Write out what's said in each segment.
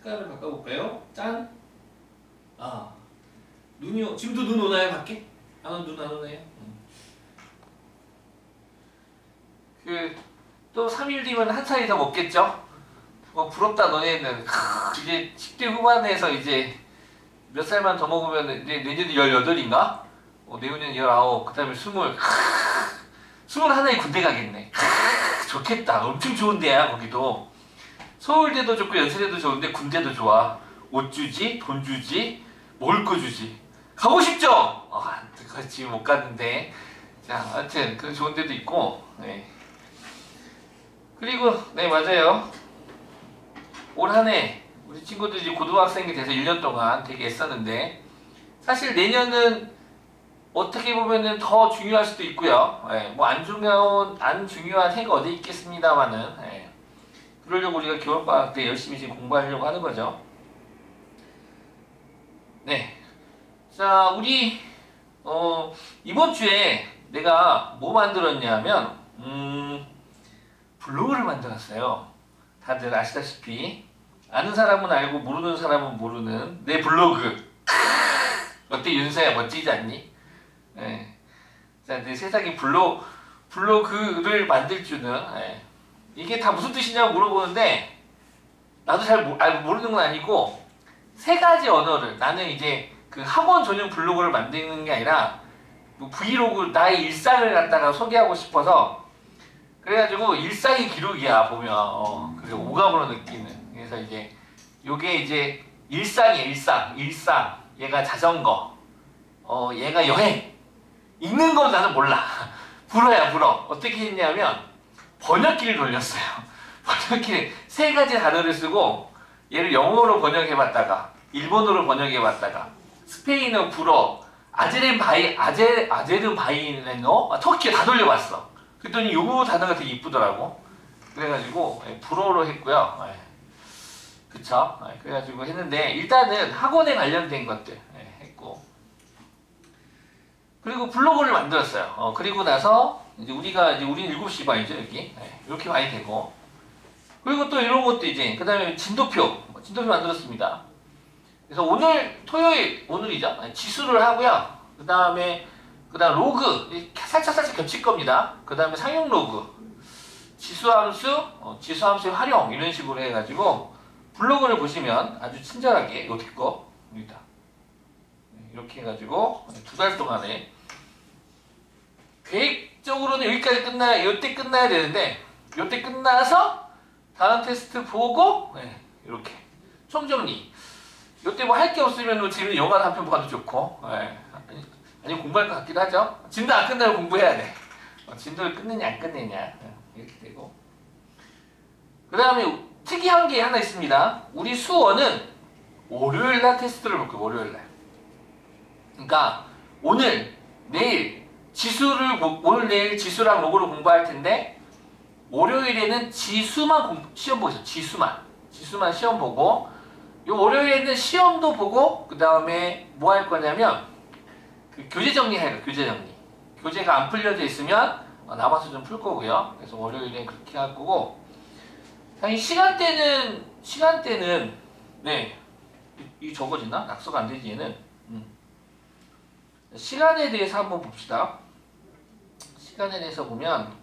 색깔을 바꿔볼까요? 짠! 아, 지금도 눈 오나요, 밖에? 눈 안 오나요? 또 3일 뒤면 한 살이 더 먹겠죠? 부럽다, 너네는. 이제 10대 후반에서 이제 몇 살만 더 먹으면 이제 내년에 18인가? 내후년 19, 그 다음에 20. 21에 군대 가겠네. 좋겠다. 엄청 좋은 데야, 거기도. 서울대도 좋고 연세대도 좋은데 군대도 좋아. 옷 주지, 돈 주지, 먹을 거 주지. 가고 싶죠? 그렇지, 못 갔는데. 자, 하여튼 그 좋은 데도 있고. 네. 그리고 네, 맞아요. 올 한 해 우리 친구들이 고등학생이 돼서 1년 동안 되게 애썼는데, 사실 내년은 어떻게 보면은 더 중요할 수도 있고요. 예, 뭐 안 중요한 해가 어디 있겠습니다만은, 예, 그러려고 우리가 겨울방학 때 열심히 지금 공부하려고 하는 거죠. 네. 자, 우리 이번 주에 내가 뭐 만들었냐면 블로그를 만들었어요. 다들 아시다시피, 아는 사람은 알고 모르는 사람은 모르는 내 블로그. 어때, 윤서야? 멋지지 않니? 네. 자, 내 세상에 블로그를 만들 줄은, 네. 이게 다 무슨 뜻이냐고 물어보는데, 나도 잘 모르는 건 아니고, 3가지 언어를, 나는 이제 그 학원 전용 블로그를 만드는 게 아니라 뭐 브이로그, 나의 일상을 갖다가 소개하고 싶어서, 그래가지고 일상의 기록이야, 보면. 그래서 오감으로 느끼는. 그래서 이제 요게 이제 일상이야, 일상. 얘가 자전거, 얘가 여행. 읽는 건 나는 몰라. 불어야, 불어. 어떻게 했냐면 번역기를 돌렸어요. 번역기를 3가지 단어를 쓰고, 얘를 영어로 번역해봤다가 일본어로 번역해봤다가 스페인어, 불어, 아제르바이아노, 터키어 다 돌려봤어. 그랬더니 요거 단어가 되게 이쁘더라고. 그래가지고 불어로 했고요. 그쵸? 그래가지고 했는데, 일단은 학원에 관련된 것들 했고, 그리고 블로그를 만들었어요. 그리고 나서 이제 우리는 7시 반이죠, 여기. 이렇게 많이 되고, 그리고 또 이런 것도 이제, 그 다음에 진도표 만들었습니다. 그래서 오늘이죠? 지수를 하고요. 그 다음 로그, 살짝 겹칠 겁니다. 그 다음에 상용 로그, 지수함수의 활용, 이런 식으로 해가지고, 블로그를 보시면 아주 친절하게, 이거 입니다. 이렇게 해가지고, 2달 동안에, 계획적으로는 여기까지 이때 끝나야 되는데, 이때 끝나서, 다음 테스트 보고, 이렇게. 총정리. 이때 뭐 할 게 없으면 지금 영화 한 편 봐도 좋고, 아니 공부할 것 같기도 하죠. 진도 안 끝나면 공부해야 돼. 진도를 끝내냐 안 끝내냐, 이렇게 되고. 그 다음에 특이한 게 하나 있습니다. 우리 수원은 월요일날 테스트를 볼 거예요. 월요일날. 그러니까 오늘 내일 지수랑 로그를 공부할 텐데, 월요일에는 지수만 시험 보겠습니다. 지수만 시험 보고, 요 월요일에는 시험도 보고, 그 다음에 뭐 할 거냐면 그 교재 정리해요. 교재 정리. 교재가 안 풀려져 있으면 남아서 좀 풀 거고요. 그래서 월요일에 그렇게 할 거고, 시간대는 네, 이 적어지나? 낙서가 안 되지, 얘는. 시간에 대해서 한번 봅시다. 시간에 대해서 보면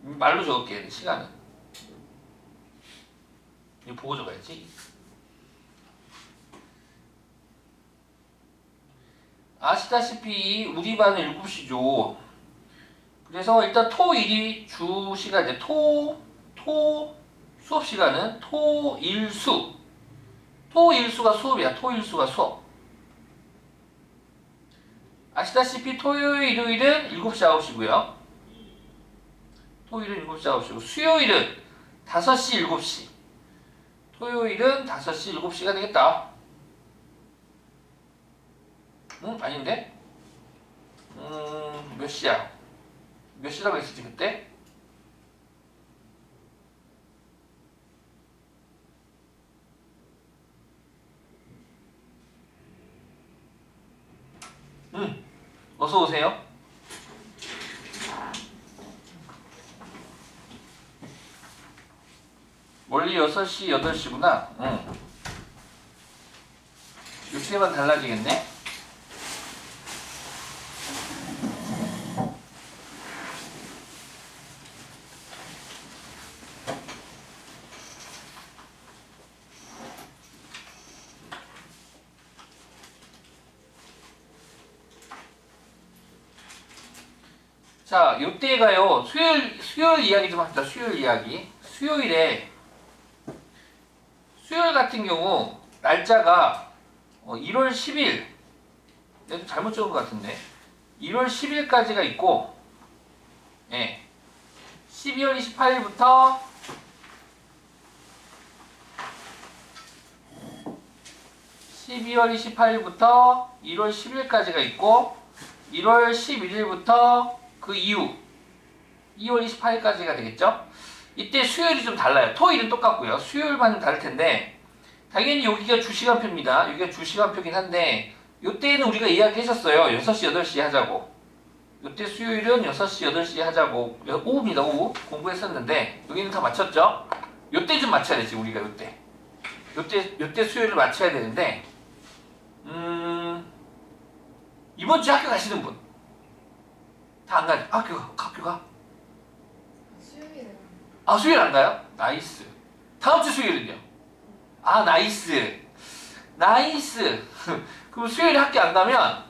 말로 적을게. 시간은 이거 보고 적어야지. 아시다시피 우리 반은 7시죠. 그래서 일단 토일이 주 시간이에요. 수업 시간은 토일수가 수업이야. 토일수가 수업. 아시다시피 토요일, 일요일은 7시, 9시고요. 토요일은 7시, 9시고, 수요일은 5시, 7시. 토요일은 5시, 7시가 되겠다. 아닌데? 몇 시야? 몇 시라고 했었지, 그때? 어서오세요. 원리 6시, 8시구나. 요새만 달라지겠네. 자, 요때가요, 수요일 이야기 좀 합시다. 수요일 이야기. 수요일 같은 경우, 날짜가 1월 10일, 내가 잘못 적은 것 같은데, 1월 10일까지가 있고, 예, 12월 28일부터 1월 10일까지가 있고, 1월 11일부터 그 이후 2월 28일까지가 되겠죠? 이때 수요일이 좀 달라요. 토요일은 똑같고요. 수요일만 다를 텐데 당연히 여기가 주시간표입니다. 여기가 주시간표긴 한데 이때는 우리가 이야기했었어요. 6시, 8시 하자고. 이때 수요일은 6시, 8시 하자고. 오후입니다. 오후 공부했었는데 여기는 다 맞췄죠? 이때 좀 맞춰야 되지 우리가 요때 수요일을 맞춰야 되는데 이번 주 학교 가시는 분 다 안 가죠? 학교가? 수요일에 아, 수요일 안 가요? 나이스. 다음 주 수요일은요? 아, 나이스. 그럼 수요일에 학교 안 가면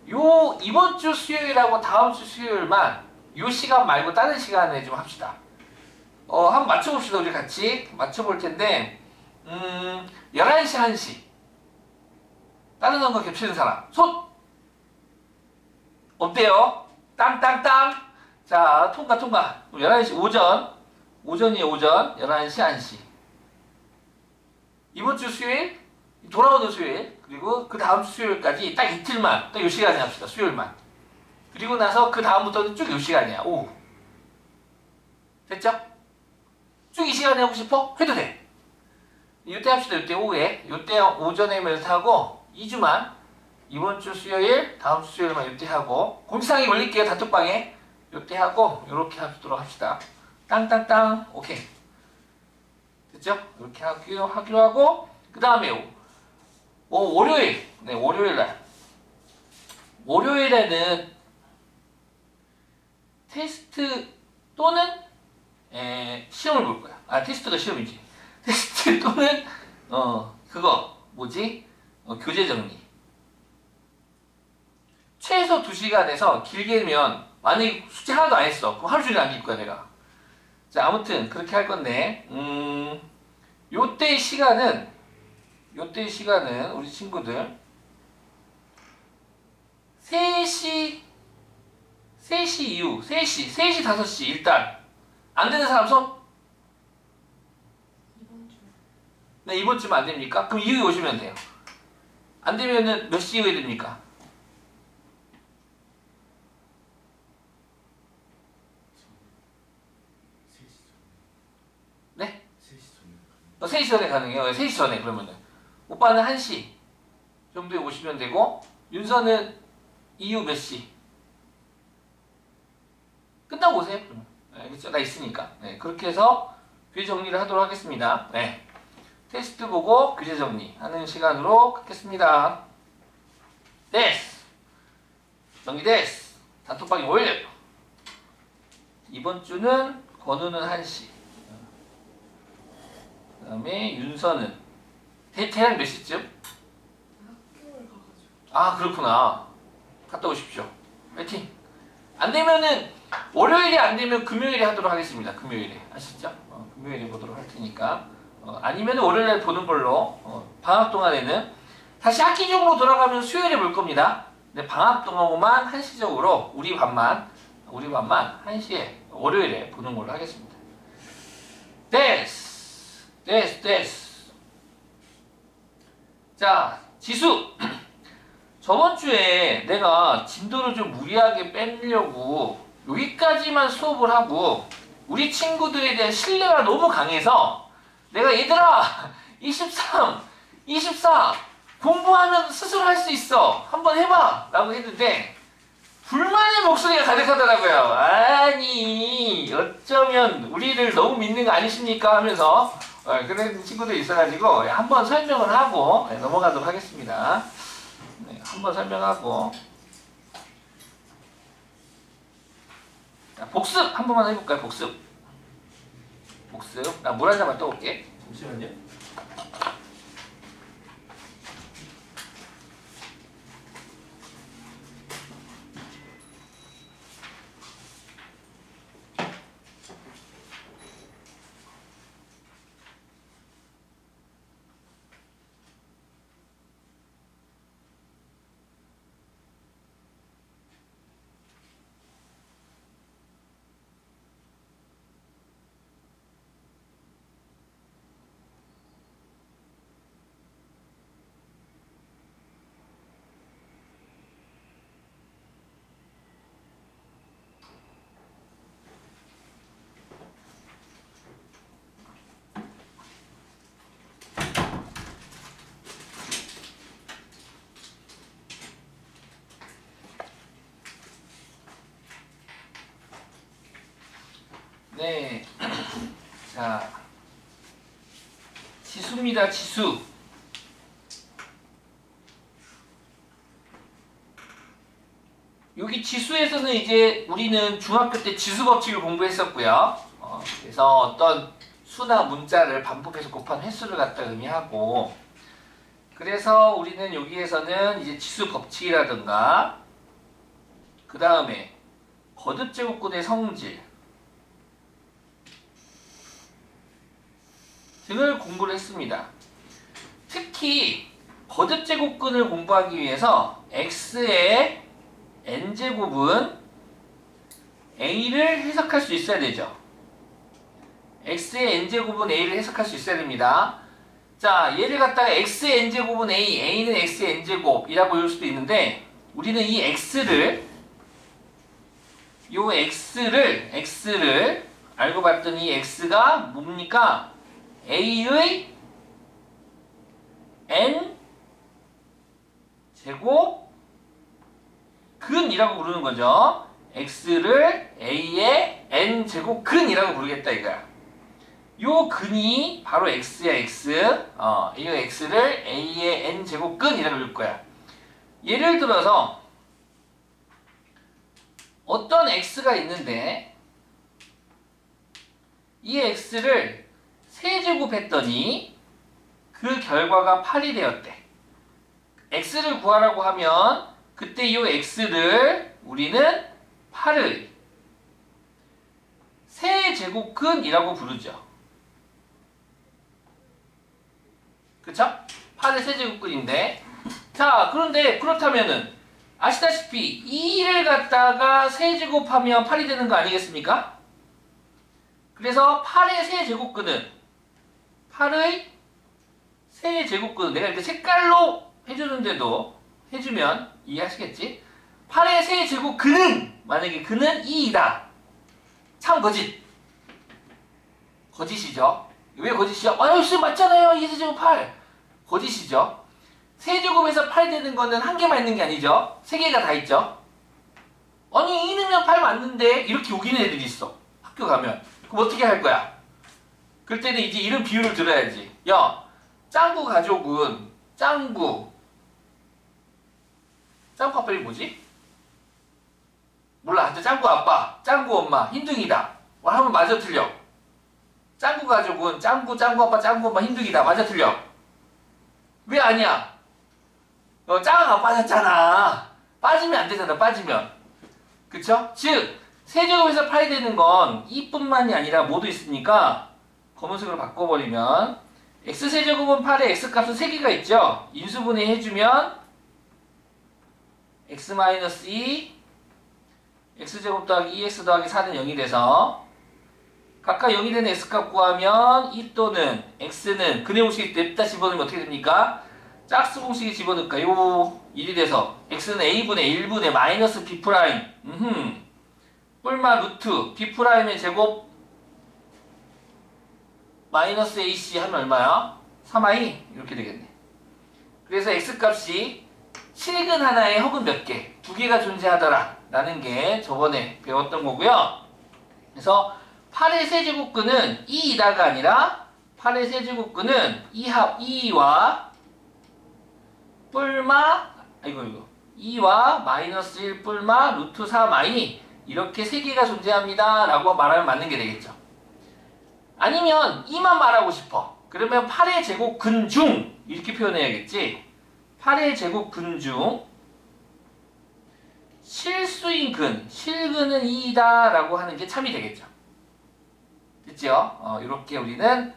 이번 주 수요일하고 다음 주 수요일만 요 시간 말고 다른 시간에 좀 합시다. 한번 맞춰봅시다. 우리 같이 맞춰볼 텐데 11시 1시 다른 거 겹치는 사람 손! 어때요? 땅땅땅. 자, 통과. 11시 오전이에요. 오전 11시 1시. 이번 주 수요일, 돌아오는 수요일, 그리고 그 다음 주 수요일까지 딱 이틀만, 딱 요 시간에 합시다. 수요일만. 그리고 나서 그 다음부터는 쭉 요 시간이야. 오후. 됐죠? 쭉 이 시간에 하고 싶어? 해도 돼. 이때 합시다. 이때 오후에. 이때 오전에 몇 하고 2주만. 이번 주 수요일, 다음 주 수요일만 이때 하고 공지사항이 올릴게요. 단톡방에. 이때 하고 이렇게 하도록 합시다. 땅땅땅. 오케이. 됐죠? 이렇게 하기로 하고 그 다음에 월요일. 네, 월요일날. 월요일에는 테스트 또는 시험을 볼 거야. 아, 테스트가 시험이지. 테스트 또는 그거 뭐지? 교재 정리. 최소 2시간에서 길게면 만약에 숙제 하나도 안 했어. 그럼 하루 종일 남길 거야 내가. 자, 아무튼 그렇게 할 건데 요때 시간은 우리 친구들 3시 이후 3시 5시 일단 안 되는 사람 손? 이번 주 네, 이번 주면 안 됩니까? 그럼 이후에 오시면 돼요. 안 되면은 몇 시 이후에 됩니까? 네? 3시 전에 가능해요. 3시 전에 그러면은 오빠는 1시 정도에 오시면 되고 윤서는 이후 몇 시? 끝나고 오세요. 그러면. 네, 알겠죠? 나 있으니까. 네, 그렇게 해서 교재 정리를 하도록 하겠습니다. 네. 테스트 보고 교재 정리하는 시간으로 갖겠습니다. 데스! 정리데스! 단톡방에 올려! 이번 주는 건우는 1시. 그 다음에 윤서는 대략 몇 시쯤? 학교를 가가지고 아, 그렇구나. 갔다 오십시오. 파이팅! 안 되면은 월요일이 안 되면 금요일에 하도록 하겠습니다. 금요일에 아시죠? 금요일에 보도록 할 테니까 아니면 월요일에 보는 걸로 방학 동안에는 다시 학기적으로 돌아가면 수요일에 볼 겁니다. 근데 방학 동안만 한시적으로 우리 반만 1시에 월요일에 보는 걸로 하겠습니다. 데스. 자, 지수. 저번 주에 내가 진도를 좀 무리하게 빼려고 여기까지만 수업을 하고 우리 친구들에 대한 신뢰가 너무 강해서 내가 얘들아 23, 24 공부하면 스스로 할 수 있어. 한번 해봐 라고 했는데 불만의 목소리가 가득하더라고요. 아니 어쩌면 우리를 너무 믿는 거 아니십니까 하면서 그런 친구들이 있어가지고 한번 설명을 하고 넘어가도록 하겠습니다. 네, 한번 설명하고 자, 복습 한 번만 해볼까요? 복습. 나 물 한 잔만 떠올게. 잠시만요. 네. 자, 지수입니다. 지수. 여기 지수에서는 이제 우리는 중학교 때 지수 법칙을 공부했었고요. 그래서 어떤 수나 문자를 반복해서 곱한 횟수를 갖다 의미하고, 그래서 우리는 여기에서는 이제 지수 법칙이라든가 그 다음에 거듭제곱근의 성질 등을 공부를 했습니다. 특히 거듭제곱근을 공부하기 위해서 x의 n제곱은 a를 해석할 수 있어야 되죠. x의 n제곱은 a를 해석할 수 있어야 됩니다. 자, 얘를 갖다가 x의 n제곱은 a, a는 x의 n제곱이라고 외울 수도 있는데, 우리는 이 x를 알고 봤더니 이 x가 뭡니까? a의 n 제곱 근이라고 부르는 거죠. x를 a의 n 제곱 근이라고 부르겠다 이거야. 요 근이 바로 x야, x. 이 x를 a의 n 제곱 근이라고 부를 거야. 예를 들어서 어떤 x가 있는데 이 x를 세제곱했더니 그 결과가 8이 되었대. x를 구하라고 하면 그때 이 x를 우리는 8의 세제곱근이라고 부르죠. 그쵸? 8의 세제곱근인데, 자, 그런데 그렇다면은 아시다시피 2를 갖다가 세제곱하면 8이 되는 거 아니겠습니까? 그래서 8의 세제곱근은 8의 세제곱근, 내가 이렇게 색깔로 해주는데도 해주면 이해하시겠지? 8의 세제곱근은 만약에 근은 2이다. 참 거짓이죠. 왜 거짓이죠? 아유, 씨 맞잖아요. 2세제곱 8. 거짓이죠. 세제곱에서 8 되는 거는 한 개만 있는 게 아니죠. 세 개가 다 있죠. 아니 2 넣으면 8 맞는데 이렇게 우기는 애들이 있어. 학교 가면. 그럼 어떻게 할 거야? 그럴 때는 이제 이런 비유를 들어야지. 야, 짱구 가족은 짱구 아빠이 뭐지? 몰라. 짱구 아빠, 짱구 엄마, 흰둥이다. 하면 맞아 틀려. 짱구 가족은 짱구 아빠, 짱구 엄마, 흰둥이다. 맞아 틀려. 왜 아니야? 짱구가 빠졌잖아. 빠지면 안 되잖아. 빠지면. 그쵸? 즉 세제곱에서 8이 되는 건 2뿐만이 아니라 모두 있으니까 검은색으로 바꿔버리면 x세제곱은 8에 x값은 3개가 있죠. 인수분해 해주면 x-2 x제곱 더하기 2x 더하기 4는 0이 돼서 각각 0이 되는 x값 구하면 이 또는 x는 근해 공식이 냅다 집어넣으면 어떻게 됩니까? 짝수 공식에 집어넣을까? 요 1이 돼서 x는 a분의 1분의 마이너스 b 프라임 뿔마 루트 b 프라임의 제곱 마이너스 ac 하면 얼마야? 3i? 이렇게 되겠네. 그래서 x값이 실근 하나에 혹은 몇 개? 2개가 존재하더라 라는 게 저번에 배웠던 거고요. 그래서 8의 세제곱근은 2이다가 아니라 8의 세제곱근은 2와 뿔마 이거 2와 마이너스 1 뿔마 루트 4 마이 이렇게 세 개가 존재합니다 라고 말하면 맞는 게 되겠죠. 아니면 2만 말하고 싶어. 그러면 8의 제곱근 중 이렇게 표현해야겠지. 8의 제곱근 중 실수인 근, 실근은 2이다 라고 하는 게 참이 되겠죠. 됐죠? 이렇게 우리는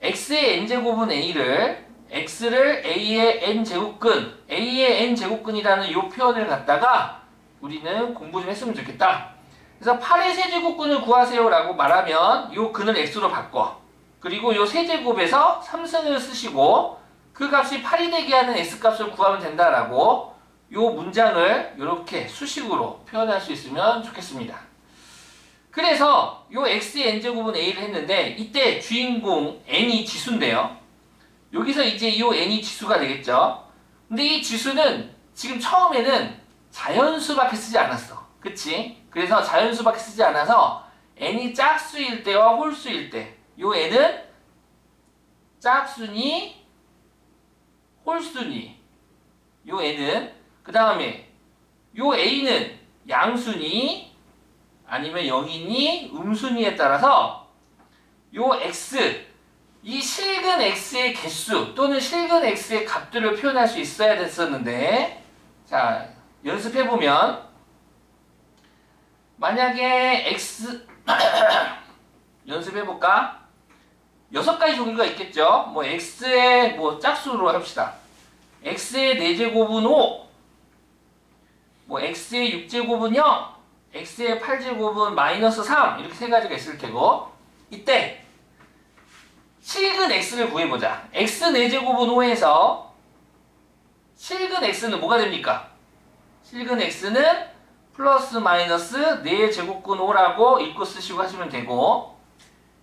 x의 n제곱은 a를 x를 a의 n제곱근, a의 n제곱근이라는 이 표현을 갖다가 우리는 공부 좀 했으면 좋겠다. 그래서 8의 세제곱근을 구하세요 라고 말하면 이 근을 x로 바꿔. 그리고 이 세제곱에서 3승을 쓰시고 그 값이 8이 되게 하는 x값을 구하면 된다라고 이 문장을 이렇게 수식으로 표현할 수 있으면 좋겠습니다. 그래서 이 x의 n제곱은 a를 했는데 이때 주인공 n이 지수인데요. 여기서 이제 이 n이 지수가 되겠죠. 근데 이 지수는 지금 처음에는 자연수밖에 쓰지 않았어. 그치? 그래서 자연수밖에 쓰지 않아서 n이 짝수일 때와 홀수일 때 이 n은 짝수니 홀수니 이 n은 그 다음에 이 a는 양수니 아니면 영이니 음수니에 따라서 이 x 이 실근 x의 개수 또는 실근 x의 값들을 표현할 수 있어야 됐었는데 자 연습해보면 만약에 x 연습해볼까? 6가지 종류가 있겠죠. 뭐 x의 뭐 짝수로 합시다. x의 4제곱은 5 뭐 x의 6제곱은 0 x의 8제곱은 마이너스 3 이렇게 세 가지가 있을 테고 이때 실근 x를 구해보자. x 4제곱은 5에서 실근 x는 뭐가 됩니까? 실근 x는 플러스 마이너스 4제곱근 5라고 읽고 쓰시고 하시면 되고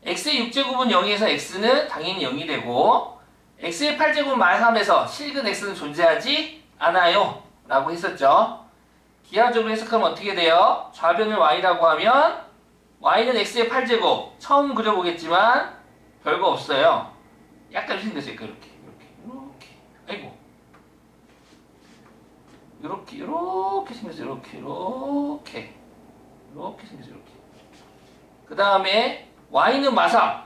x의 6제곱은 0에서 x는 당연히 0이 되고 x의 8제곱 마이너스 3에서 실근 x는 존재하지 않아요 라고 했었죠. 기하적으로 해석하면 어떻게 돼요? 좌변을 y라고 하면 y는 x의 8제곱 처음 그려보겠지만 별거 없어요. 약간 생겼어요. 이렇게 아이고 이렇게 생겼어요. 이렇게 생겼어요. 이렇게. 그 다음에 y는 마삼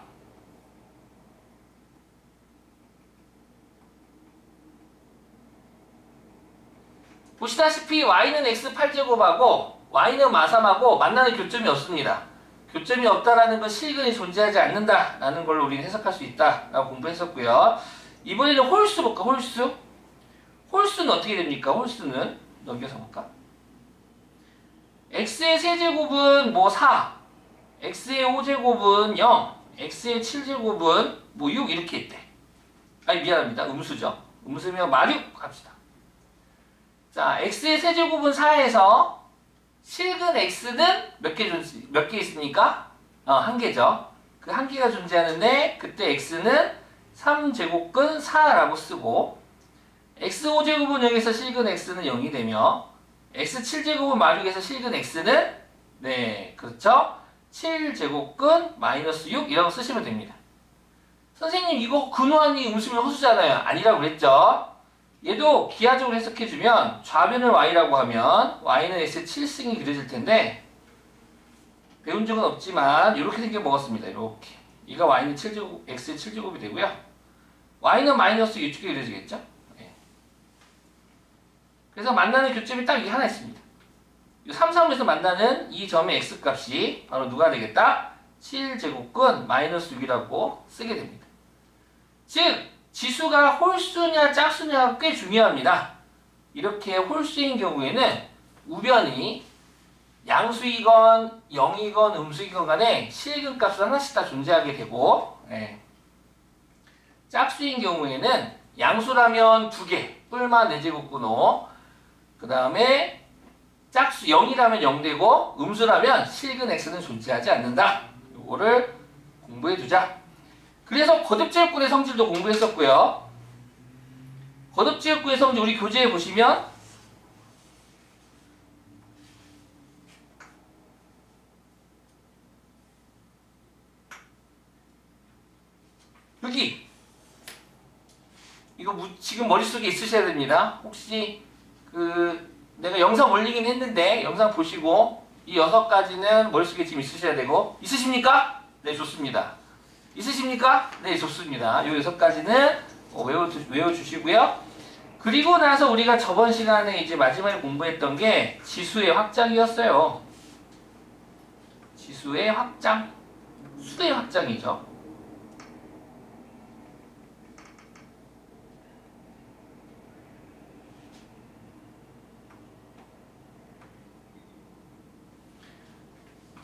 보시다시피 y는 x 8제곱하고 y는 마삼하고 만나는 교점이 없습니다. 교점이 없다라는 건 실근이 존재하지 않는다라는 걸로 우리는 해석할 수 있다라고 공부했었고요. 이번에는 홀수 볼까? 홀수는 어떻게 됩니까? 홀수는 넘겨서 볼까? x의 세제곱은 뭐 4, x의 5제곱은 0, x의 7제곱은 뭐 6 이렇게 있대. 아니 미안합니다. 음수죠. 음수면 마륙 합시다. 자, x의 세제곱은 4에서 실근 x는 몇 개 있습니까? 1개죠. 그 1개가 존재하는데 그때 x는 3제곱근 4라고 쓰고 x5제곱은 0에서 실근 x는 0이 되며 x7제곱은 마륙에서 실근 x는 네, 그렇죠? 7제곱근 마이너스 6 이라고 쓰시면 됩니다. 선생님 이거 근호한이 음수면 허수잖아요. 아니라고 그랬죠? 얘도 기하적으로 해석해주면 좌변을 y라고 하면 y는 x의 7승이 그려질 텐데 배운 적은 없지만 이렇게 생겨 먹었습니다. 이렇게 얘가 y는 7제곱, x의 7제곱이 되고요. y는 마이너스 이쪽에 그려지겠죠? 네. 그래서 만나는 교점이 딱 이게 하나 있습니다. 이 3, 3에서 만나는 이 점의 x값이 바로 누가 되겠다? 7제곱근 마이너스 6이라고 쓰게 됩니다. 즉 지수가 홀수냐 짝수냐가 꽤 중요합니다. 이렇게 홀수인 경우에는 우변이 양수이건 0이건 음수이건 간에 실근값은 하나씩 다 존재하게 되고 짝수인 경우에는 양수라면 2개 뿔마 4제곱근 5 그 다음에 짝수 0이라면 0되고 음수라면 실근 x는 존재하지 않는다. 요거를 공부해두자. 그래서 거듭제곱근의 성질도 공부했었고요. 거듭제곱근의 성질 우리 교재에 보시면 이거 지금 머릿속에 있으셔야 됩니다. 혹시 내가 영상 올리긴 했는데 영상 보시고 이 6가지는 머릿속에 지금 있으셔야 되고 있으십니까? 네, 좋습니다. 있으십니까? 네, 좋습니다. 이 6가지는 외워주시고요. 그리고 나서 우리가 저번 시간에 이제 마지막에 공부했던 게 지수의 확장이었어요. 지수의 확장, 수의 확장이죠.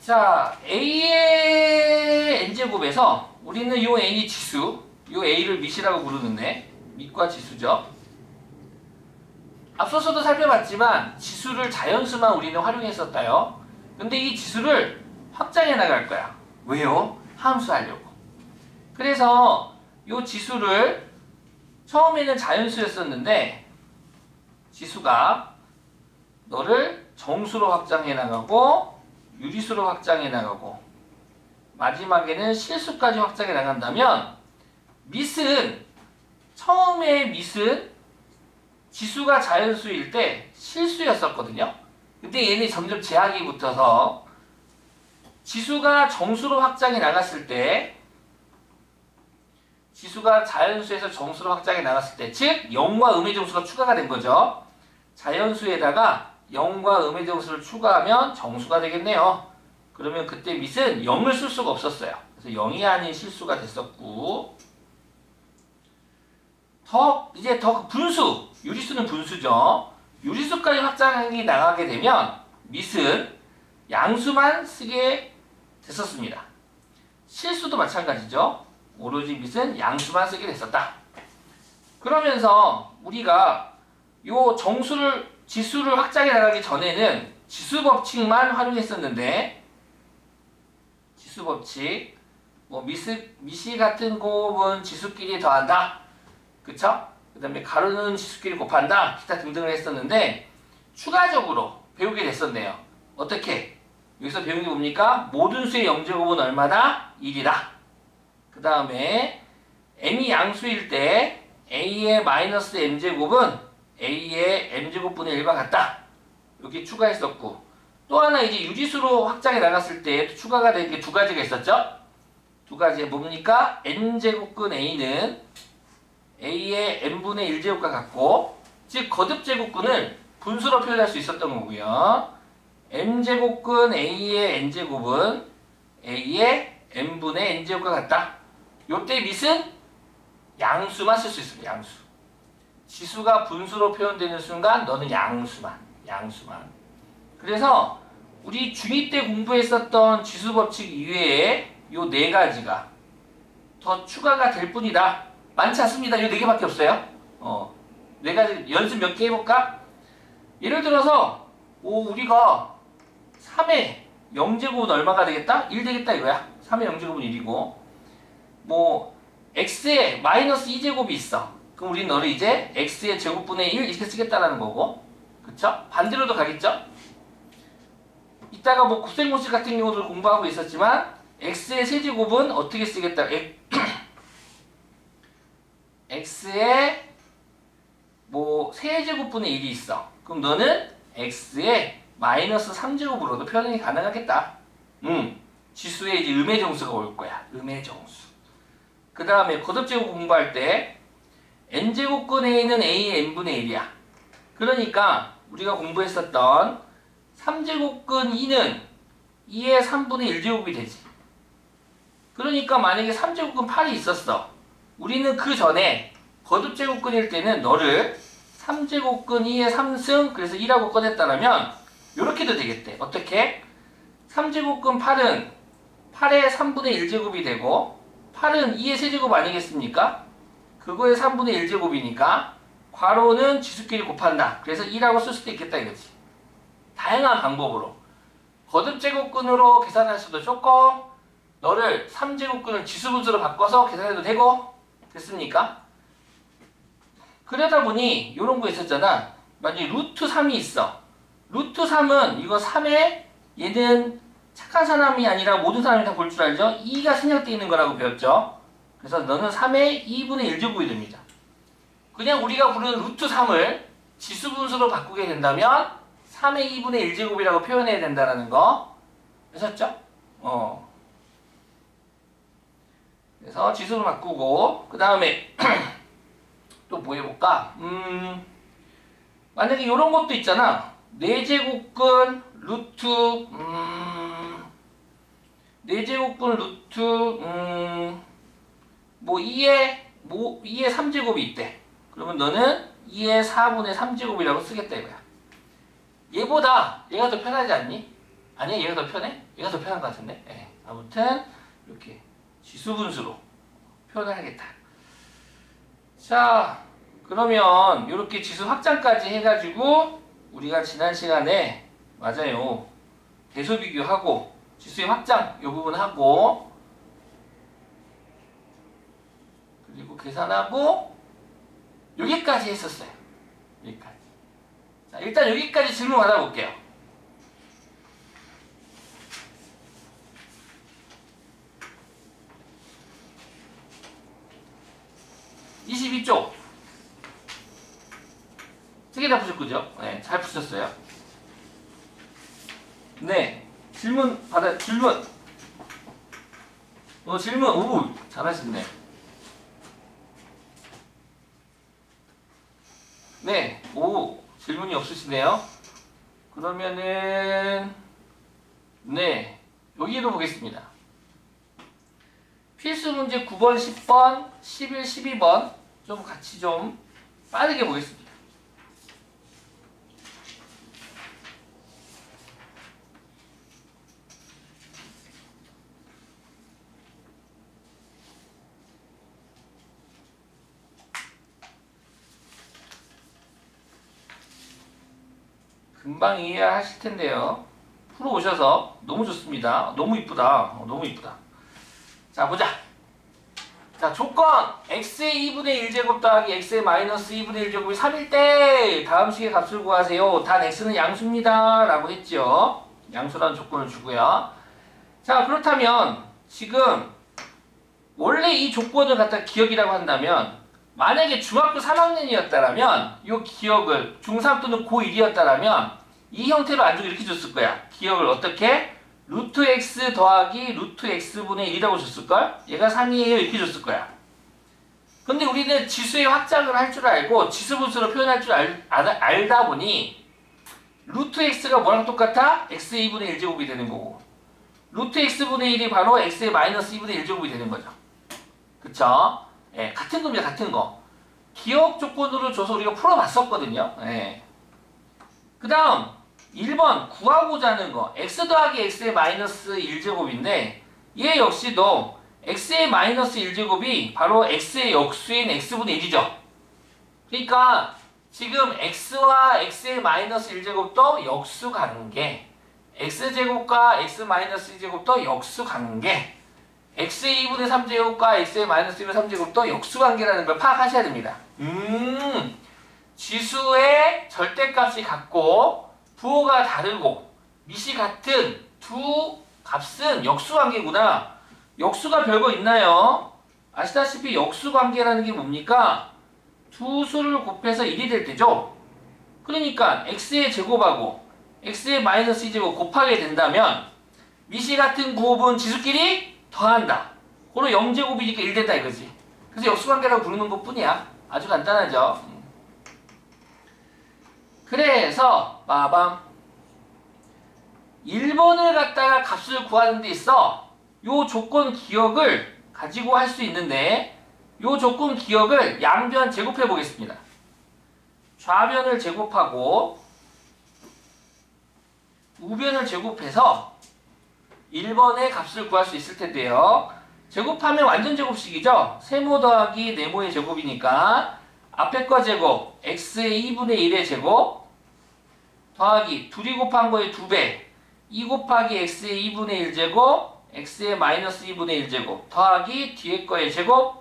자, A의 n제곱에서 우리는 요 n이 지수, 요 A를 밑이라고 부르는데 밑과 지수죠. 앞서서도 살펴봤지만 지수를 자연수만 우리는 활용했었다요. 근데 이 지수를 확장해 나갈 거야. 왜요? 함수하려고. 그래서 이 지수를 처음에는 자연수였었는데 지수가 너를 정수로 확장해 나가고 유리수로 확장해 나가고 마지막에는 실수까지 확장해 나간다면 밑은 처음에 밑은 지수가 자연수일 때 실수였었거든요. 근데 얘는 점점 제약이 붙어서 지수가 정수로 확장해 나갔을 때 지수가 자연수에서 정수로 확장해 나갔을 때 즉 0과 음의 정수가 추가가 된 거죠. 자연수에다가 0과 음의 정수를 추가하면 정수가 되겠네요. 그러면 그때 밑은 0을 쓸 수가 없었어요. 그래서 0이 아닌 실수가 됐었고 이제 더 분수, 유리수는 분수죠. 유리수까지 확장이 나가게 되면 밑은 양수만 쓰게 됐었습니다. 실수도 마찬가지죠. 오로지 밑은 양수만 쓰게 됐었다. 그러면서 우리가 요 지수를 확장해 나가기 전에는 지수 법칙만 활용했었는데 지수 법칙 밑이 같은 곱은 지수끼리 더한다. 그쵸? 그 다음에 가로는 지수끼리 곱한다. 기타 등등을 했었는데 추가적으로 배우게 됐었네요. 어떻게? 여기서 배운 게 뭡니까? 모든 수의 0제곱은 얼마다? 1이다. 그 다음에 m이 양수일 때 a의 마이너스 m제곱은 a의 m제곱분의 1과 같다. 이렇게 추가했었고 또 하나 이제 유리수로 확장해 나갔을 때 추가가 된 게 2가지가 있었죠. 2가지 뭡니까? n제곱근 a는 a의 n분의 1제곱과 같고 즉 거듭제곱근을 분수로 표현할 수 있었던 거고요. m제곱근 a의 n제곱은 a의 n분의 n제곱과 같다. 요때 밑은 양수만 쓸 수 있습니다. 양수. 지수가 분수로 표현되는 순간 너는 양수만. 그래서 우리 중2 때 공부했었던 지수 법칙 이외에 요 4가지가 더 추가가 될 뿐이다. 많지 않습니다. 요 4개밖에 없어요. 4가지 연습 몇 개 해볼까? 예를 들어서 우리가 3의 0제곱은 얼마가 되겠다? 1 되겠다 이거야. 3의 0제곱은 1이고 x에 마이너스 2제곱이 있어. 그럼 우리는 너를 이제 x의 제곱분의 1 이렇게 쓰겠다라는 거고 그쵸? 반대로도 가겠죠? 이따가 곱셈공식 같은 경우도 공부하고 있었지만 x의 세제곱은 어떻게 쓰겠다? x의 세제곱분의 1이 있어. 그럼 너는 x의 마이너스 3제곱으로도 표현이 가능하겠다. 지수에 이제 음의 정수가 올 거야. 음의 정수. 그 다음에 거듭제곱 공부할 때 n제곱근 a는 a의 n분의 1이야. 그러니까 우리가 공부했었던 3제곱근 2는 2의 3분의 1제곱이 되지. 그러니까 만약에 3제곱근 8이 있었어. 우리는 그 전에 거듭제곱근일 때는 너를 3제곱근 2의 3승 그래서 2라고 꺼냈다면 이렇게도 되겠대. 어떻게? 3제곱근 8은 8의 3분의 1제곱이 되고 8은 2의 세제곱 아니겠습니까? 그거의 3분의 1제곱이니까 괄호는 지수끼리 곱한다. 그래서 2라고 쓸 수도 있겠다 이거지. 다양한 방법으로 거듭제곱근으로 계산할 수도 좋고 너를 3제곱근을 지수분수로 바꿔서 계산해도 되고 됐습니까? 그러다 보니 이런 거 있었잖아. 만약에 루트 3이 있어. 루트 3은 이거 3에 얘는 착한 사람이 아니라 모든 사람이 다 볼 줄 알죠? 2가 생략되어 있는 거라고 배웠죠? 그래서 너는 3의 2분의 1제곱이 됩니다. 그냥 우리가 부르는 루트 3을 지수 분수로 바꾸게 된다면 3의 2분의 1제곱이라고 표현해야 된다는 거 아셨죠? 그래서 지수로 바꾸고 그 다음에 또 뭐 해볼까? 만약에 이런 것도 있잖아. 4제곱근 루트 4제곱근 루트 뭐 2의 3제곱이 있대. 그러면 너는 2의 4분의 3제곱이라고 쓰겠다 이거야. 얘보다 얘가 더 편하지 않니? 아니야, 얘가 더 편해? 얘가 더 편한 것 같은데? 네. 아무튼 이렇게 지수분수로 표현을 하겠다. 자, 그러면 이렇게 지수 확장까지 해가지고 우리가 지난 시간에 맞아요. 대소 비교하고 지수의 확장 이 부분 하고 그리고 계산하고 여기까지 했었어요. 여기까지. 자, 일단 여기까지 질문 받아볼게요. 22쪽. 3개 다 푸셨죠? 네, 잘 푸셨어요. 네, 질문. 질문, 오, 잘하시네. 네, 오, 질문이 없으시네요. 그러면은, 네, 여기로 보겠습니다. 필수 문제 9번, 10번, 11, 12번 좀 같이 좀 빠르게 보겠습니다. 금방 이해하실 텐데요. 풀어 오셔서 너무 좋습니다. 너무 이쁘다. 너무 이쁘다. 자, 보자. 자, 조건 x의 2분의 1제곱 더하기 x의 마이너스 2분의 1제곱이 3일 때 다음 식의 값을 구하세요. 단 x는 양수입니다. 라고 했죠. 양수라는 조건을 주고요. 자, 그렇다면 지금 원래 이 조건을 갖다 기억이라고 한다면 만약에 중학교 3학년이었다면 이 기억을 중3 또는 고1이었다면 이 형태로 안 주고 이렇게 줬을 거야. 기억을 어떻게? 루트 x 더하기 루트 x분의 1이라고 줬을걸? 얘가 3이에요. 이렇게 줬을 거야. 근데 우리는 지수의 확장을 할 줄 알고 지수분수로 표현할 줄 알다 보니 루트 x가 뭐랑 똑같아? x의 2분의 1제곱이 되는 거고 루트 x분의 1이 바로 x의 마이너스 2분의 1제곱이 되는 거죠. 그쵸? 예, 같은 겁니다. 같은 거. 기억 조건으로 줘서 우리가 풀어봤었거든요. 예. 그 다음 1번 구하고자 하는 거 x 더하기 x의 마이너스 1제곱인데 얘 역시도 x의 마이너스 1제곱이 바로 x의 역수인 x분의 1이죠. 그러니까 지금 x와 x의 마이너스 1제곱도 역수 관계 x제곱과 x 마이너스 1제곱도 역수 관계 x의 2분의 3제곱과 x의 마이너스 1분의 3제곱도 역수 관계라는 걸 파악하셔야 됩니다. 지수의 절대값이 같고 부호가 다르고 밑이 같은 두 값은 역수관계구나. 역수가 별거 있나요? 아시다시피 역수관계라는 게 뭡니까? 두 수를 곱해서 1이 될 때죠. 그러니까 x의 제곱하고 x의 마이너스 2제곱 곱하게 된다면 밑이 같은 곱은 지수끼리 더한다. 그럼 0제곱이니까 1 된다 이거지. 그래서 역수관계라고 부르는 것 뿐이야. 아주 간단하죠. 그래서 빠밤 1번을 갖다가 값을 구하는 데 있어 요 조건 기억을 가지고 할 수 있는데 요 조건 기억을 양변 제곱해 보겠습니다. 좌변을 제곱하고 우변을 제곱해서 1번의 값을 구할 수 있을 텐데요. 제곱하면 완전 제곱식이죠. 세모 더하기 네모의 제곱이니까 앞에 거 제곱, x의 2분의 1의 제곱 더하기 둘이 곱한 거의 2배 2 곱하기 x의 2분의 1제곱 x의 마이너스 2분의 1제곱 더하기 뒤에 거의 제곱은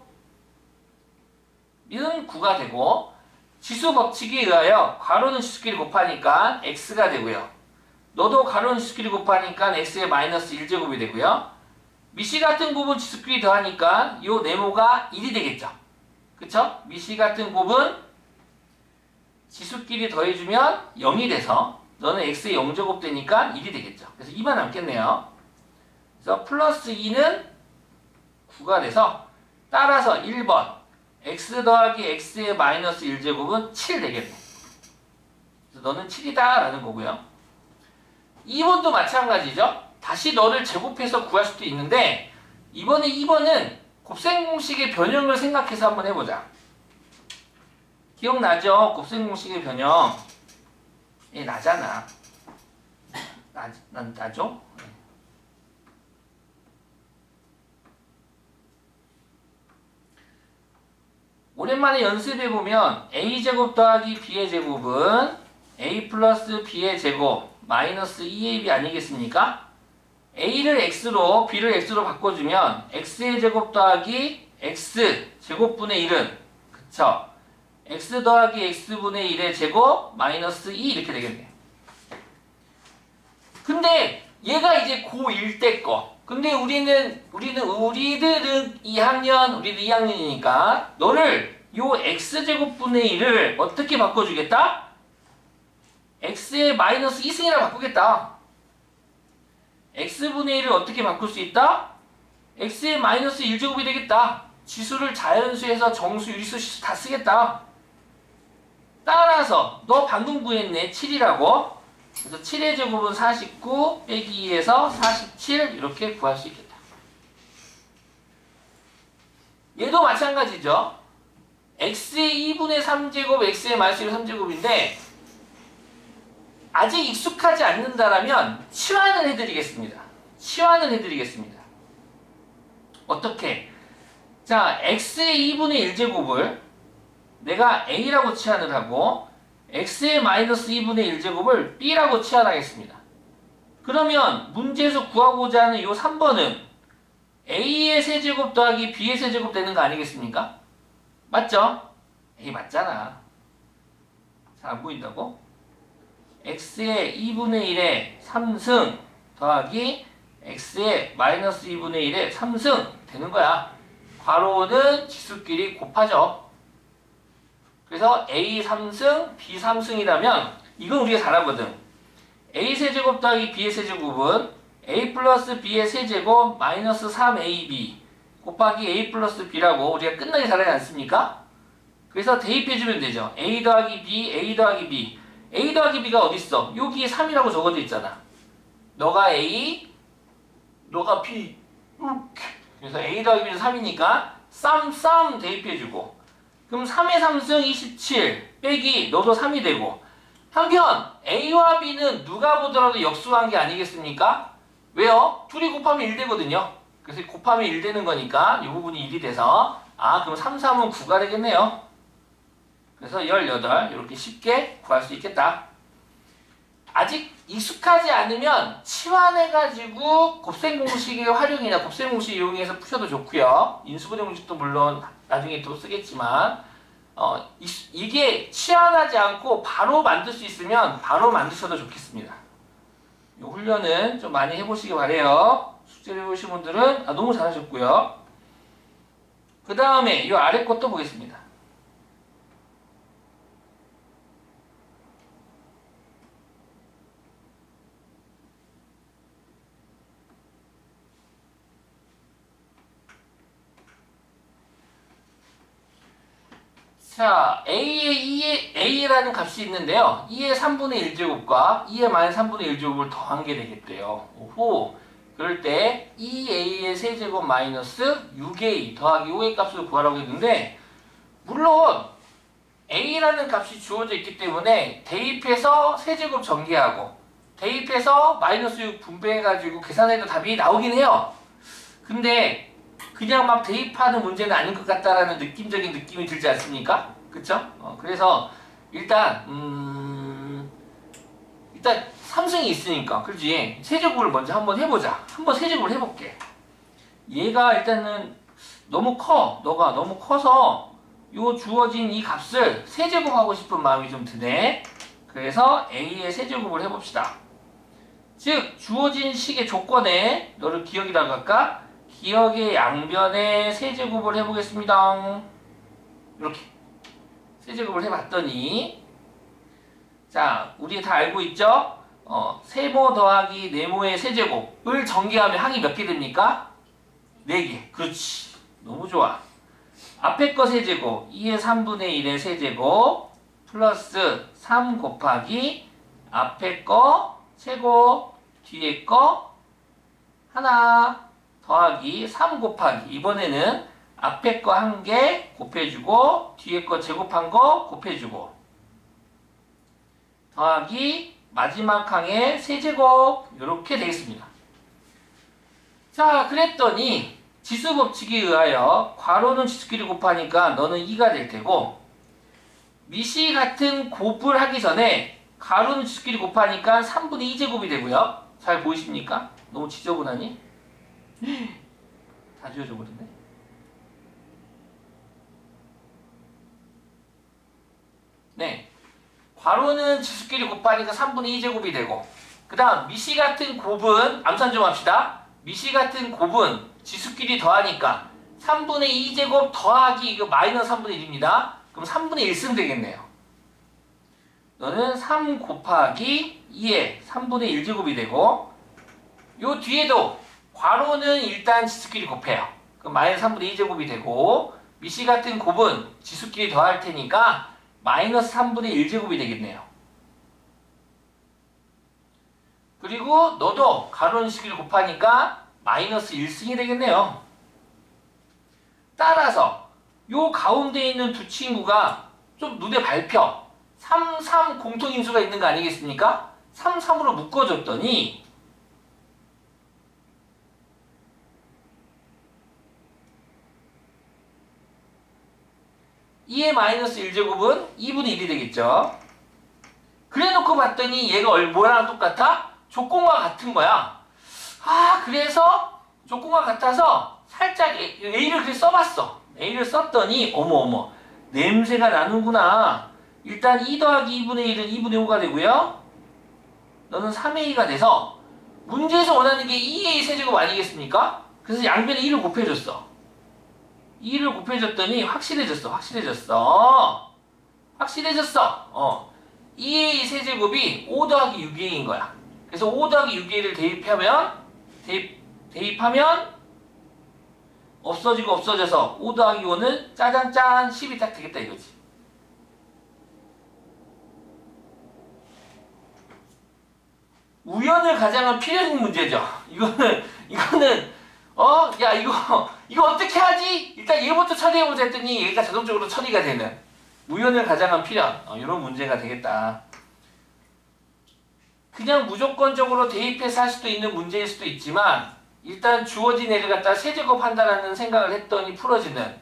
9가 되고 지수 법칙에 의하여 괄호는 지수끼리 곱하니까 x가 되고요. 너도 괄호는 지수끼리 곱하니까 x의 마이너스 1제곱이 되고요. 밑이 같은 곱은 지수끼리 더하니까 요 네모가 1이 되겠죠. 그쵸? 밑이 같은 곱은 지수끼리 더해주면 0이 돼서 너는 x의 0제곱 되니까 1이 되겠죠. 그래서 2만 남겠네요. 그래서 플러스 2는 9가 돼서 따라서 1번 x 더하기 x의 마이너스 1제곱은 7 되겠네. 그래서 너는 7이다 라는 거고요. 2번도 마찬가지죠. 다시 너를 제곱해서 구할 수도 있는데 이번에 2번은 곱셈 공식의 변형을 생각해서 한번 해보자. 기억나죠? 곱셈 공식의 변형. 예, 나잖아. 나죠? 오랜만에 연습해보면 a제곱 더하기 b의 제곱은 a 플러스 b의 제곱 마이너스 2ab 아니겠습니까? a를 x로 b를 x로 바꿔주면 x의 제곱 더하기 x 제곱분의 1은 그쵸? x 더하기 x분의 1의 제곱 마이너스 2 이렇게 되겠네요. 근데 얘가 이제 고1 때 거. 근데 우리들은 2학년, 우리도 2학년이니까 너를 요 x제곱분의 1을 어떻게 바꿔주겠다? x의 마이너스 2승이라 바꾸겠다. x분의 1을 어떻게 바꿀 수 있다? x의 마이너스 1제곱이 되겠다. 지수를 자연수에서 정수, 유리수, 시수 다 쓰겠다. 따라서 너 방금 구했네. 7이라고. 그래서 7의 제곱은 49 빼기 2에서 47 이렇게 구할 수 있겠다. 얘도 마찬가지죠. x의 2분의 3제곱, x의 마이너스 3제곱인데 아직 익숙하지 않는다라면 치환을 해드리겠습니다. 치환을 해드리겠습니다. 어떻게? 자, x의 2분의 1제곱을 내가 a라고 치환을 하고 x의 마이너스 2분의 1제곱을 b라고 치환하겠습니다. 그러면 문제에서 구하고자 하는 이 3번은 a의 세제곱 더하기 b의 세제곱 되는 거 아니겠습니까? 맞죠? a 맞잖아. 잘 안 보인다고? x의 2분의 1의 3승 더하기 x의 마이너스 2분의 1의 3승 되는 거야. 괄호는 지수끼리 곱하죠. 그래서 a 3승, b 3승이라면 이건 우리가 잘 하거든. a 세제곱 더하기 b의 세제곱은 a 플러스 b의 세제곱 마이너스 3ab 곱하기 a 플러스 b라고 우리가 끝나게 잘 하지 않습니까? 그래서 대입해주면 되죠. a 더하기 b, a 더하기 b. a 더하기 b가 어딨어? 여기 3이라고 적어져 있잖아. 너가 a, 너가 b. 그래서 a 더하기 b는 3이니까 쌈 대입해주고. 그럼 3의 3승 27 빼기 너도 3이 되고. 한편 a와 b는 누가 보더라도 역수한 게 아니겠습니까? 왜요? 둘이 곱하면 1 되거든요. 그래서 곱하면 1 되는 거니까 이 부분이 1이 돼서 그럼 3, 3은 9가 되겠네요. 그래서 18 이렇게 쉽게 구할 수 있겠다. 아직 익숙하지 않으면 치환해가지고 곱셈 공식의 활용이나 곱셈 공식 이용해서 푸셔도 좋고요. 인수분해 공식도 물론 나중에 또 쓰겠지만 이게 치환하지 않고 바로 만들 수 있으면 바로 만드셔도 좋겠습니다. 이 훈련은 좀 많이 해보시기 바래요. 숙제를 해보신 분들은 너무 잘하셨고요. 그 다음에 이 아래 것도 보겠습니다. 자, a라는 값이 있는데요. 2의 3분의 1제곱과 2의 마이너스 3분의 1제곱을 더한 게 되겠대요. 오호. 그럴 때 2a의 세제곱 마이너스 6a 더하기 5의 값을 구하라고 했는데 물론 a라는 값이 주어져 있기 때문에 대입해서 세제곱 전개하고 대입해서 마이너스 6 분배해가지고 계산해도 답이 나오긴 해요. 근데 그냥 막 대입하는 문제는 아닌 것 같다라는 느낌적인 느낌이 들지 않습니까? 그쵸? 그래서 일단 3승이 있으니까 그렇지? 세제곱을 먼저 한번 해보자. 한번 세제곱을 해볼게. 얘가 일단은 너무 커. 너가 너무 커서 요 주어진 이 값을 세제곱하고 싶은 마음이 좀 드네. 그래서 a의 세제곱을 해봅시다. 즉 주어진 식의 조건에 너를 기억이라고 할까? 기억의 양변에 세제곱을 해보겠습니다. 이렇게 세제곱을 해봤더니 자, 우리 다 알고 있죠? 세모 더하기 네모의 세제곱을 전개하면 항이 몇 개 됩니까? 4개. 그렇지. 너무 좋아. 앞에 거 세제곱 2의 3분의 1의 세제곱 플러스 3 곱하기 앞에 거 세곱 뒤에 거 하나 더하기 3 곱하기 이번에는 앞에 거 1개 곱해주고 뒤에 거 제곱한 거 곱해주고 더하기 마지막 항의 세제곱 이렇게 되겠습니다. 자, 그랬더니 지수법칙에 의하여 괄호는 지수끼리 곱하니까 너는 2가 될 테고 미시 같은 곱을 하기 전에 가로는 지수끼리 곱하니까 3분의 2제곱이 되고요. 잘 보이십니까? 너무 지저분하니? 다 지워져 버렸네. 네. 괄호는 지수끼리 곱하니까 3분의 2제곱이 되고 그 다음 미시 같은 곱은 암산 좀 합시다. 미시 같은 곱은 지수끼리 더하니까 3분의 2제곱 더하기 이거 마이너스 3분의 1입니다. 그럼 3분의 1 쓰면 되겠네요. 너는 3 곱하기 2에 3분의 1제곱이 되고 요 뒤에도 괄호는 일단 지수끼리 곱해요. 그럼 마이너스 3분의 2제곱이 되고 미시 같은 곱은 지수끼리 더할 테니까 마이너스 3분의 1제곱이 되겠네요. 그리고 너도 가로는 지수끼리 곱하니까 마이너스 1승이 되겠네요. 따라서 요 가운데 있는 두 친구가 좀 눈에 밟혀. 3, 3 공통인수가 있는 거 아니겠습니까? 3, 3으로 묶어줬더니 2의 마이너스 1제곱은 2분의 1이 되겠죠. 그래놓고 봤더니 얘가 뭐랑 똑같아? 조건과 같은 거야. 아, 그래서 조건과 같아서 살짝 A를 그렇게 써봤어. A를 썼더니 어머 냄새가 나는구나. 일단 2 더하기 2분의 1은 2분의 5가 되고요. 너는 3A가 돼서 문제에서 원하는 게 2A 세제곱 아니겠습니까? 그래서 양변에 1을 곱해줬어. 2를 곱해줬더니 확실해졌어. 2A 세제곱이 5 더하기 6A인 거야. 그래서 5 더하기 6A를 대입하면 없어지고 없어져서 5 더하기 5는 짜잔짠 10이 딱 되겠다 이거지. 우연을 가장한 필연식 문제죠. 이거는 야 이거 어떻게 하지? 일단 얘부터 처리해보자 했더니 얘가 자동적으로 처리가 되는 우연을 가장한 필연 이런 문제가 되겠다. 그냥 무조건적으로 대입해서 할 수도 있는 문제일 수도 있지만 일단 주어진 애를 갖다 세제곱 한다라는 생각을 했더니 풀어지는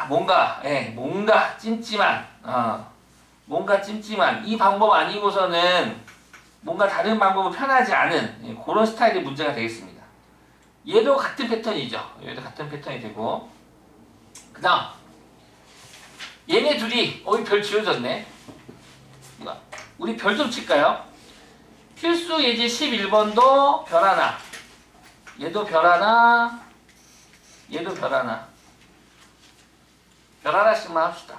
뭔가 찜찜한 이 방법 아니고서는 뭔가 다른 방법은 편하지 않은 그런 스타일의 문제가 되겠습니다. 얘도 같은 패턴이죠. 얘도 같은 패턴이 되고 그 다음 얘네 둘이 별 지워졌네. 우리 별 좀 칠까요? 필수 예제 11번도 별 하나, 얘도 별 하나, 얘도 별 하나. 별 하나씩만 합시다.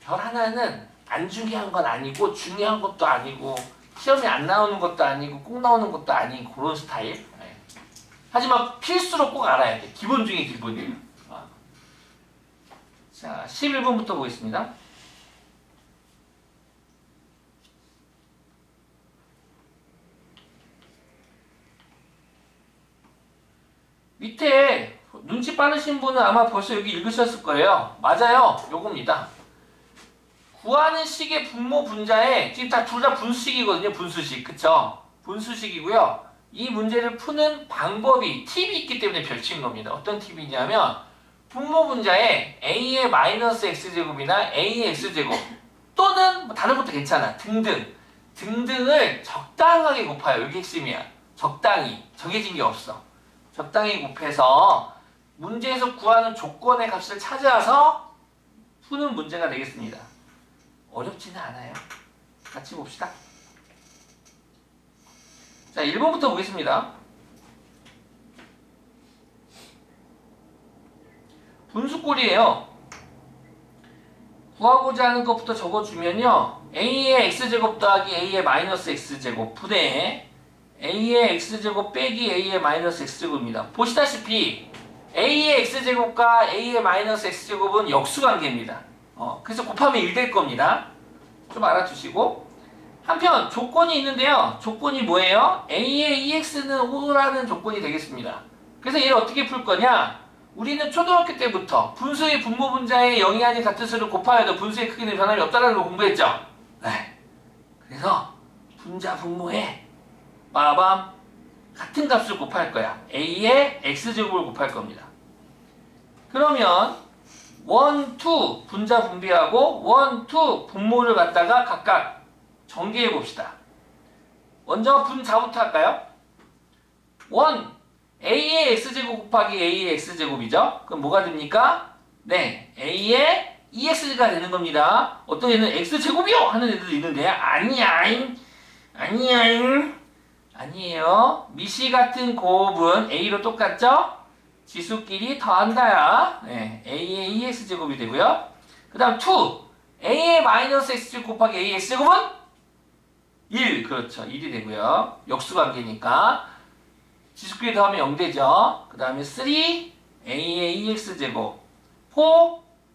별 하나는 안 중요한 건 아니고 중요한 것도 아니고 시험에 안 나오는 것도 아니고 꼭 나오는 것도 아닌 그런 스타일. 네. 하지만 필수로 꼭 알아야 돼. 기본 중에 기본이에요. 자, 11번부터 보겠습니다. 밑에 눈치 빠르신 분은 아마 벌써 여기 읽으셨을 거예요. 맞아요. 요겁니다. 구하는 식의 분모 분자에 지금 둘 다 분수식이거든요. 분수식. 그쵸? 분수식이고요. 이 문제를 푸는 방법이 팁이 있기 때문에 별칭인 겁니다. 어떤 팁이냐면 분모 분자에 a의 마이너스 x제곱이나 a의 x제곱 또는 다른 것도 괜찮아. 등등을 적당하게 곱아요. 여기 핵심이야. 적당히. 정해진 게 없어. 적당히 곱해서 문제에서 구하는 조건의 값을 찾아서 푸는 문제가 되겠습니다. 어렵지는 않아요. 같이 봅시다. 자, 1번부터 보겠습니다. 분수꼴이에요. 구하고자 하는 것부터 적어주면요. a의 x제곱 더하기 a의 마이너스 x제곱 분의 a의 x제곱 빼기 a의 마이너스 x제곱입니다. 보시다시피 a의 x제곱과 a의 마이너스 x제곱은 역수관계입니다. 그래서 곱하면 1 될 겁니다. 좀 알아두시고. 한편 조건이 있는데요. 조건이 뭐예요? a의 ex는 5라는 조건이 되겠습니다. 그래서 얘를 어떻게 풀 거냐? 우리는 초등학교 때부터 분수의 분모 분자의 0이 아닌 같은 수를 곱하여도 분수의 크기는 변함이 없다는 걸 공부했죠. 네. 그래서 분자 분모에 빠밤 같은 값을 곱할 거야. a의 x제곱을 곱할 겁니다. 그러면 1, 2 분자 분비하고 1, 2 분모를 갖다가 각각 전개해 봅시다. 먼저 분자부터 할까요? 1 a의 x제곱 곱하기 a의 x제곱이죠. 그럼 뭐가 됩니까? 네, a의 ex가 되는 겁니다. 어떤 애는 x제곱이요 하는 애들도 있는데 아니에요. 미시 같은 곱은 a로 똑같죠? 지수끼리 더한다야. 네, a의 ex제곱이 되고요. 그 다음 2 a의 마이너스 x제곱 곱하기 a의 x제곱은 1. 그렇죠. 1이 되고요. 역수관계니까 지수끼리 더하면 0 되죠. 그 다음에 3 a의 ex제곱 4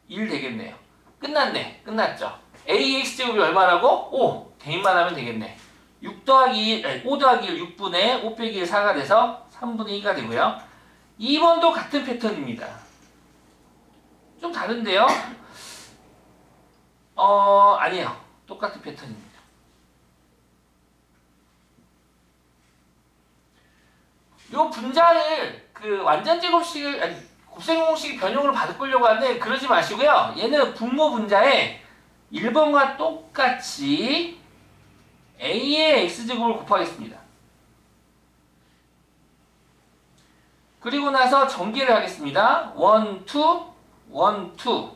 1 되겠네요. 끝났네. 끝났죠. a의 x제곱이 얼마라고? 5. 대입만 하면 되겠네. 6 더하기 1, 5 더하기 1 6분의 5 빼기 1 4가 돼서 3분의 2가 되고요. 2번도 같은 패턴입니다. 좀 다른데요? 아니에요. 똑같은 패턴입니다. 요 분자를 그 완전 제곱식을 아니 곱셈공식 변형으로 바꾸려고 하는데 그러지 마시고요. 얘는 분모 분자에 1번과 똑같이 a의 x제곱을 곱하겠습니다. 그리고 나서 전개를 하겠습니다. 1, 2, 1, 2.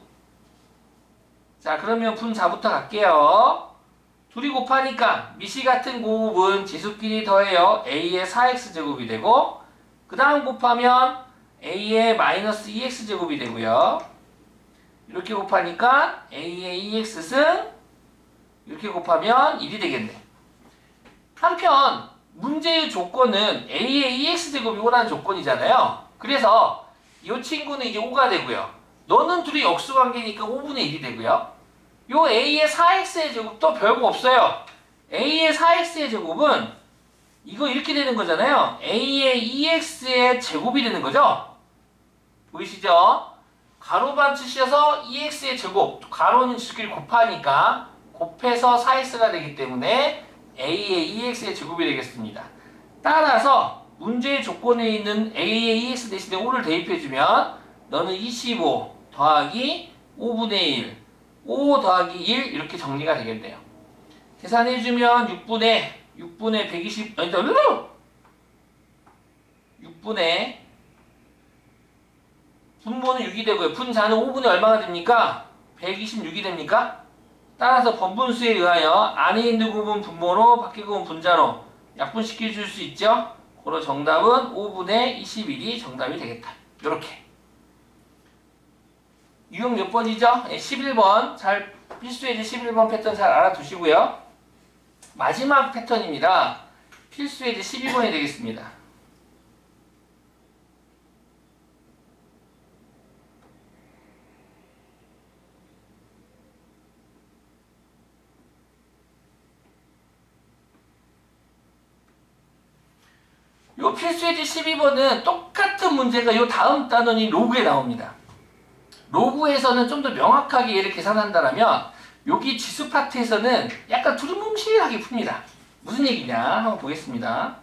자, 그러면 분자부터 갈게요. 둘이 곱하니까 미시 같은 곱은 지수끼리 더해요. a의 4x제곱이 되고 그 다음 곱하면 a의 마이너스 2x제곱이 되고요. 이렇게 곱하니까 a의 2x승 이렇게 곱하면 1이 되겠네. 한편 문제의 조건은 a의 2x제곱이 5라는 조건이잖아요. 그래서 이 친구는 이제 5가 되고요. 너는 둘이 역수관계니까 5분의 1이 되고요. 요 a의 4x의 제곱도 별거 없어요. a의 4x의 제곱은 이거 이렇게 되는 거잖아요. a의 2x의 제곱이 되는 거죠. 보이시죠? 가로반 치셔서 2x의 제곱, 가로는 지수끼리 곱하니까 곱해서 4x가 되기 때문에 a의 2x의 제곱이 되겠습니다. 따라서 문제의 조건에 있는 a의 2x 대신에 5를 대입해주면 너는 25 더하기 5분의 1 5 더하기 1 이렇게 정리가 되겠네요. 계산해주면 6분의 120 아니 6분의 분모는 6이 되고요. 분자는 5분의 얼마가 됩니까? 126이 됩니까? 따라서 번분수에 의하여 안에 있는 곱은 분모로 밖에 곱은 분자로 약분시켜 줄 수 있죠? 그래서 정답은 5분의 21이 정답이 되겠다. 요렇게. 유형 몇 번이죠? 11번. 잘 필수예제 11번 패턴 잘 알아두시고요. 마지막 패턴입니다. 필수예제 12번이 되겠습니다. 요 필수예제 12번은 똑같은 문제가 요 다음 단원인 로그에 나옵니다. 로그에서는 좀 더 명확하게 얘를 계산한다면 여기 지수 파트에서는 약간 두루뭉실하게 풉니다. 무슨 얘기냐 한번 보겠습니다.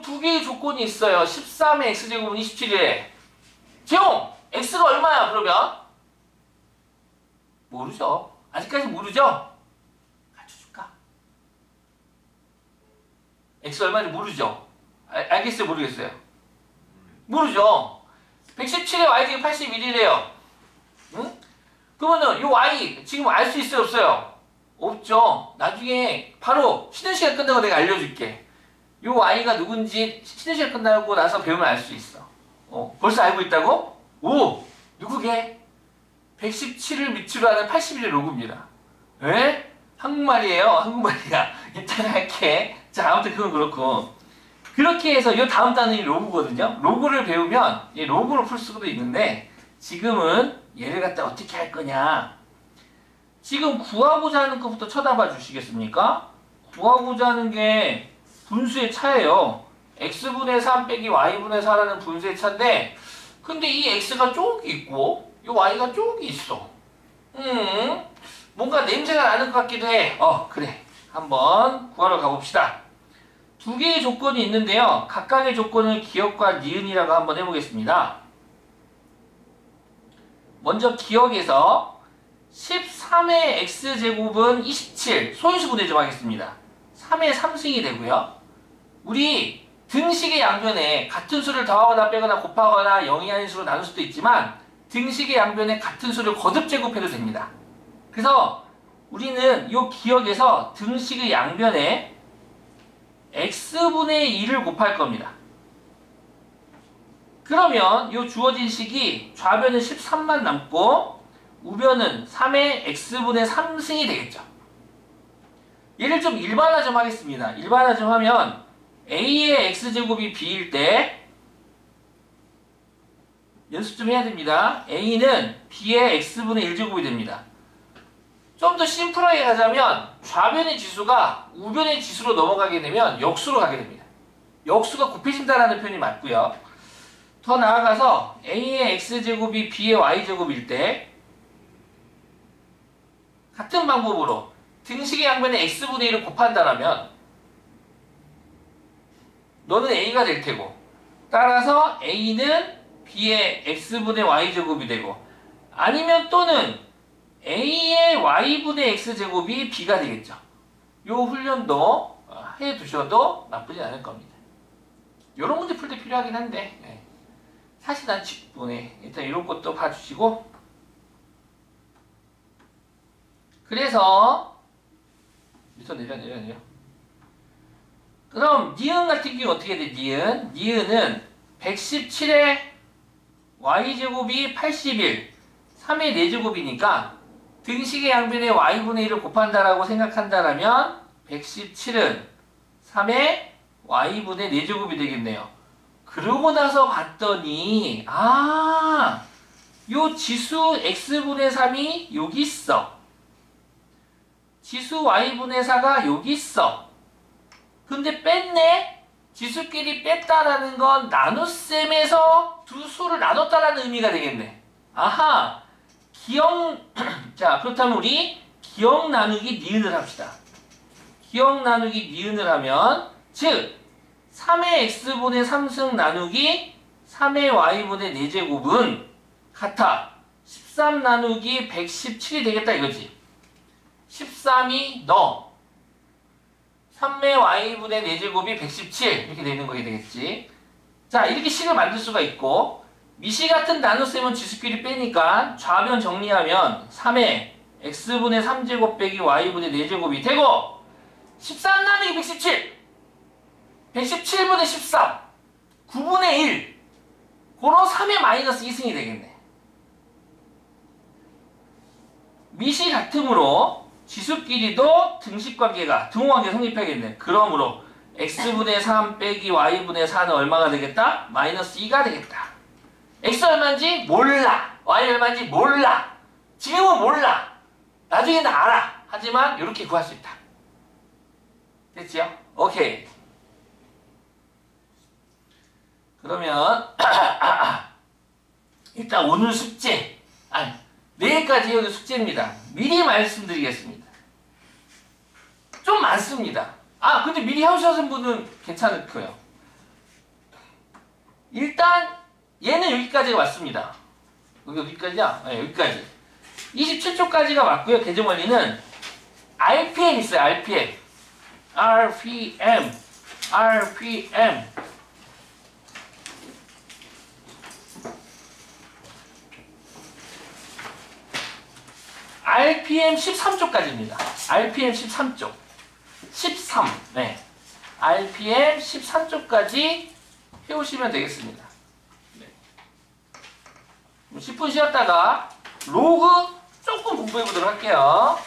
두 개의 조건이 있어요. 13의 x제곱은 27에 재용! x가 얼마야 그러면? 모르죠. 아직까지 모르죠? 가르쳐줄까? x 얼마인지 모르죠? 알겠어요? 모르겠어요? 모르죠. 117에 y제곱 81이래요. 응? 그러면은 요 y 지금 알 수 있어요? 없어요? 없죠. 나중에 바로 쉬는 시간 끝나고 내가 알려줄게. 요 y가 누군지 쉬는 시간 끝나고 나서 배우면 알 수 있어. 벌써 알고 있다고? 오! 누구게? 117을 밑으로 하는 81의 로그입니다. 에? 한국말이에요. 한국말이야. 이따가 할게. 자, 아무튼 그건 그렇고. 그렇게 해서 이 다음 단원이 로그거든요. 로그를 배우면 이 로그로 풀 수도 있는데 지금은 얘를 갖다 어떻게 할 거냐. 지금 구하고자 하는 것부터 쳐다봐 주시겠습니까? 구하고자 하는 게 분수의 차예요. x분의 3 빼기 y분의 4라는 분수의 차인데 근데 이 x가 쪽이 있고 이 y가 쪽이 있어. 뭔가 냄새가 나는 것 같기도 해. 그래. 한번 구하러 가봅시다. 두 개의 조건이 있는데요. 각각의 조건을 기억과 니은이라고 한번 해보겠습니다. 먼저 기억에서 13의 x제곱은 27 소인수분해 좀 하겠습니다. 3의 3승이 되고요. 우리 등식의 양변에 같은 수를 더하거나 빼거나 곱하거나 0이 아닌 수로 나눌 수도 있지만 등식의 양변에 같은 수를 거듭 제곱해도 됩니다. 그래서 우리는 이 기억에서 등식의 양변에 x분의 2를 곱할 겁니다. 그러면 이 주어진 식이 좌변은 13만 남고 우변은 3의 x분의 3승이 되겠죠. 얘를 좀 일반화 좀 하겠습니다. 일반화 좀 하면 a의 x제곱이 b일 때 연습 좀 해야 됩니다. a는 b의 x분의 1제곱이 됩니다. 좀 더 심플하게 가자면 좌변의 지수가 우변의 지수로 넘어가게 되면 역수로 가게 됩니다. 역수가 곱해진다는 표현이 맞고요. 더 나아가서 a의 x제곱이 b의 y제곱일 때 같은 방법으로 등식의 양변에 x분의 1을 곱한다면 너는 a가 될 테고 따라서 a는 b의 x분의 y제곱이 되고 아니면 또는 a의 y분의 x제곱이 b가 되겠죠. 요 훈련도 해두셔도 나쁘지 않을 겁니다. 요런 문제 풀 때 필요하긴 한데 사실 난 직분에 일단 이런 것도 봐주시고 그래서 밑으로 내려 그럼 니은 같은 경우 어떻게 돼? 니은은 117의 y제곱이 81 3의 4제곱이니까 등식의 양변에 y분의 1을 곱한다라고 생각한다면 117은 3의 y분의 4제곱이 되겠네요. 그러고 나서 봤더니 요 지수 x분의 3이 여기 있어. 지수 y분의 4가 여기 있어. 근데 뺐네? 지수끼리 뺐다라는 건 나눗셈에서 두 수를 나눴다라는 의미가 되겠네. 자, 그렇다면 우리 기억 나누기 니은을 합시다. 기억 나누기 니은을 하면, 즉, 3의 x분의 3승 나누기 3의 y분의 4제곱은 같아. 13 나누기 117이 되겠다 이거지. 13이 너. 3의 y분의 4제곱이 117 이렇게 되는 거게 되겠지. 자, 이렇게 식을 만들 수가 있고 미시 같은 나눗셈은 지수끼리 빼니까 좌변 정리하면 3의 x분의 3제곱 빼기 y분의 4제곱이 되고 13 나누기 117 117분의 13 9분의 1 고로 3의 마이너스 2승이 되겠네. 미시 같음으로 지수끼리도 등식관계가 등호관계 성립해야겠네. 그러므로 x분의 3 빼기 y분의 4는 얼마가 되겠다? 마이너스 2가 되겠다. x 얼마인지 몰라. y 얼마인지 몰라. 지금은 몰라. 나중에는 알아. 하지만 이렇게 구할 수 있다. 됐지요? 오케이. 그러면 일단 오늘 숙제 내일까지 오늘 숙제입니다. 미리 말씀드리겠습니다. 좀 많습니다. 근데 미리 해오셨은 분은 괜찮을 거예요. 일단 얘는 여기까지가 맞습니다. 여기까지야? 네, 여기까지. 27초까지가 맞고요. 계정원리는 RPM 있어요. RPM. RPM 13초까지입니다. RPM 13초. 13. 네. RPM 13초까지 해오시면 되겠습니다. 네. 10분 쉬었다가 로그 조금 공부해 보도록 할게요.